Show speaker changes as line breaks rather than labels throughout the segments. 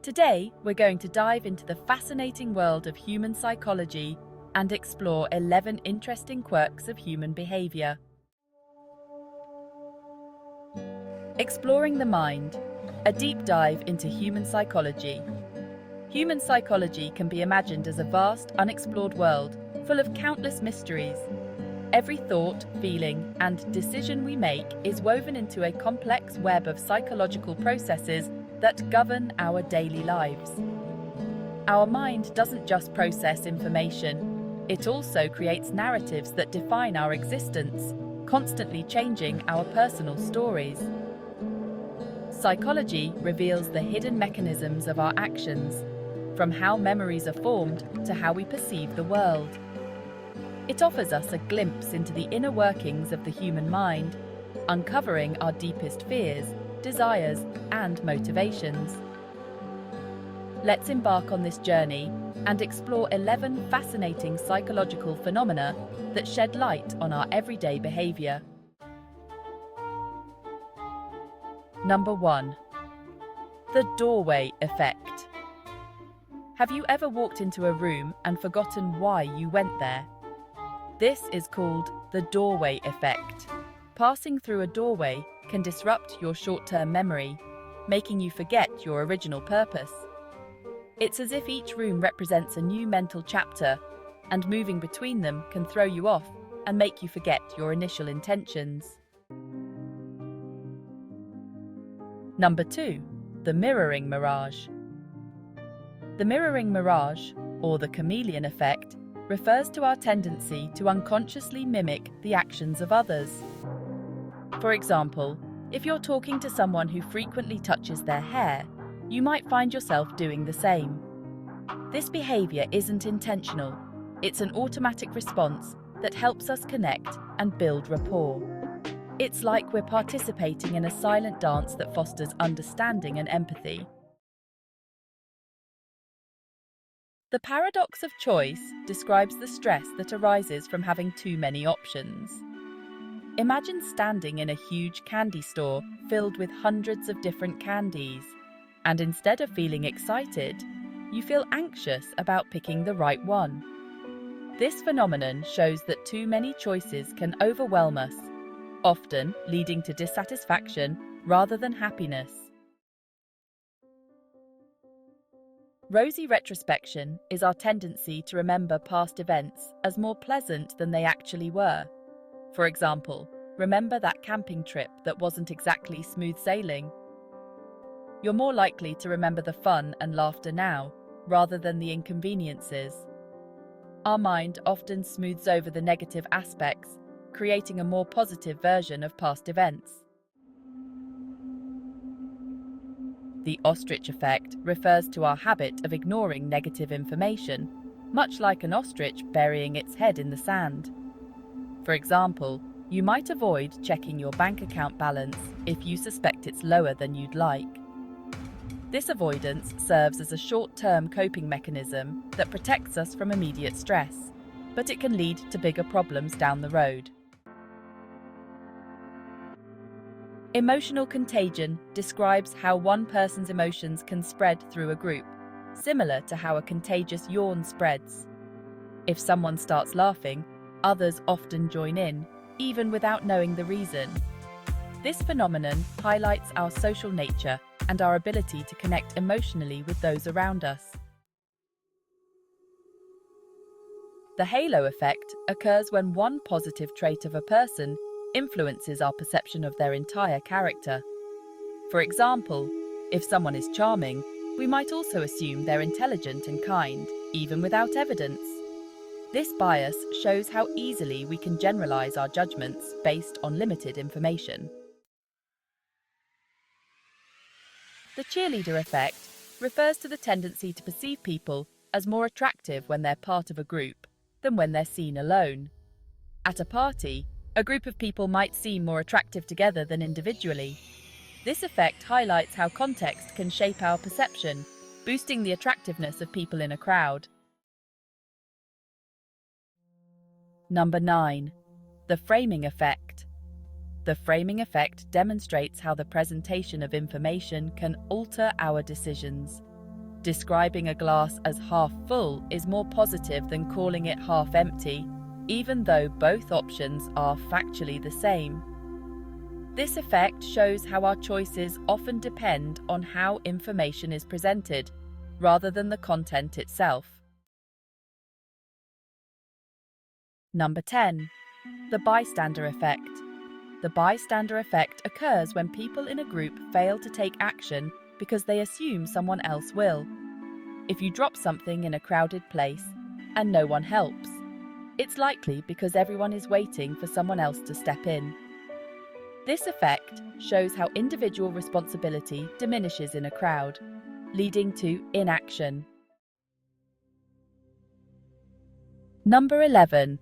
Today, we're going to dive into the fascinating world of human psychology and explore 11 interesting quirks of human behavior. Exploring the mind, a deep dive into human psychology. Human psychology can be imagined as a vast, unexplored world full of countless mysteries. Every thought, feeling, and decision we make is woven into a complex web of psychological processes that govern our daily lives. Our mind doesn't just process information, it also creates narratives that define our existence, constantly changing our personal stories. Psychology reveals the hidden mechanisms of our actions, from how memories are formed to how we perceive the world. It offers us a glimpse into the inner workings of the human mind, uncovering our deepest fears, desires, and motivations. Let's embark on this journey and explore 11 fascinating psychological phenomena that shed light on our everyday behavior. Number 1. The doorway effect. Have you ever walked into a room and forgotten why you went there? This is called the doorway effect. Passing through a doorway can disrupt your short-term memory, making you forget your original purpose. It's as if each room represents a new mental chapter, and moving between them can throw you off and make you forget your initial intentions. Number 2. The mirroring mirage. The mirroring mirage, or the chameleon effect, refers to our tendency to unconsciously mimic the actions of others. For example, if you're talking to someone who frequently touches their hair, you might find yourself doing the same. This behavior isn't intentional. It's an automatic response that helps us connect and build rapport. It's like we're participating in a silent dance that fosters understanding and empathy. The paradox of choice describes the stress that arises from having too many options. Imagine standing in a huge candy store filled with hundreds of different candies, and instead of feeling excited, you feel anxious about picking the right one. This phenomenon shows that too many choices can overwhelm us, often leading to dissatisfaction rather than happiness. Rosy retrospection is our tendency to remember past events as more pleasant than they actually were. For example, remember that camping trip that wasn't exactly smooth sailing? You're more likely to remember the fun and laughter now, rather than the inconveniences. Our mind often smooths over the negative aspects, creating a more positive version of past events. The ostrich effect refers to our habit of ignoring negative information, much like an ostrich burying its head in the sand. For example, you might avoid checking your bank account balance if you suspect it's lower than you'd like. This avoidance serves as a short-term coping mechanism that protects us from immediate stress, but it can lead to bigger problems down the road. Emotional contagion describes how one person's emotions can spread through a group, similar to how a contagious yawn spreads. If someone starts laughing, others often join in, even without knowing the reason. This phenomenon highlights our social nature and our ability to connect emotionally with those around us. The halo effect occurs when one positive trait of a person influences our perception of their entire character. For example, if someone is charming, we might also assume they're intelligent and kind, even without evidence. This bias shows how easily we can generalize our judgments based on limited information. The cheerleader effect refers to the tendency to perceive people as more attractive when they're part of a group than when they're seen alone. At a party, a group of people might seem more attractive together than individually. This effect highlights how context can shape our perception, boosting the attractiveness of people in a crowd. Number 9. The framing effect. The framing effect demonstrates how the presentation of information can alter our decisions. Describing a glass as half full is more positive than calling it half empty, even though both options are factually the same. This effect shows how our choices often depend on how information is presented, rather than the content itself. Number 10. The bystander effect. The bystander effect occurs when people in a group fail to take action because they assume someone else will. If you drop something in a crowded place and no one helps, it's likely because everyone is waiting for someone else to step in. This effect shows how individual responsibility diminishes in a crowd, leading to inaction. Number 11.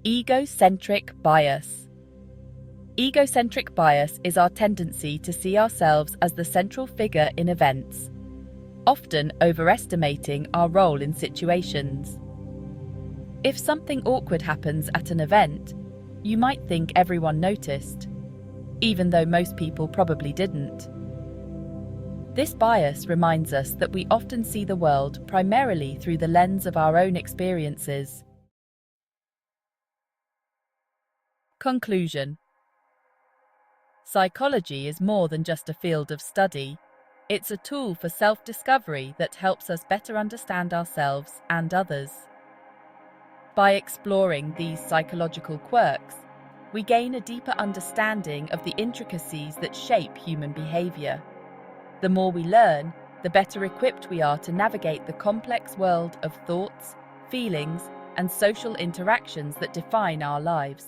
Egocentric bias. Egocentric bias is our tendency to see ourselves as the central figure in events, often overestimating our role in situations. If something awkward happens at an event, you might think everyone noticed, even though most people probably didn't. This bias reminds us that we often see the world primarily through the lens of our own experiences. Conclusion. Psychology is more than just a field of study. It's a tool for self-discovery that helps us better understand ourselves and others. By exploring these psychological quirks, we gain a deeper understanding of the intricacies that shape human behavior. The more we learn, the better equipped we are to navigate the complex world of thoughts, feelings, and social interactions that define our lives.